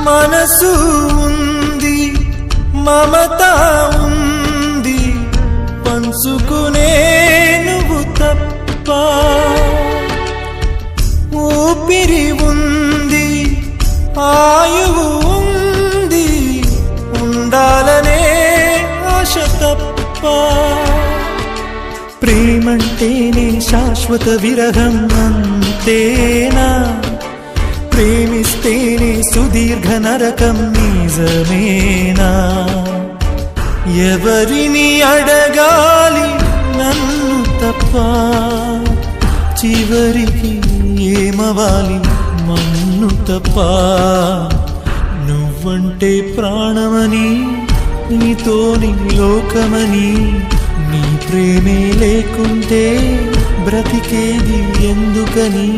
మనసు ఉంది, మమత ఉంది, పంచుకునే నువ్వు తప్ప. ఊపిరి ఉంది, ఆయువు ఉంది, ఉండాలనే ఆశ తప్ప. ప్రేమంటేనే శాశ్వత విరహం అంతేనా? ప్రేమిస్తేనే సుదీర్ఘ నరకం నిజమేనా? ఎవరిని అడగాలి నన్ను తప్ప? చివరికి ఏమవాలి మన్ను తప్ప? నువ్వంటే ప్రాణమని, నీతోని లోకమని, నీ ప్రేమే లేకుంటే బ్రతికేది ఎందుకని?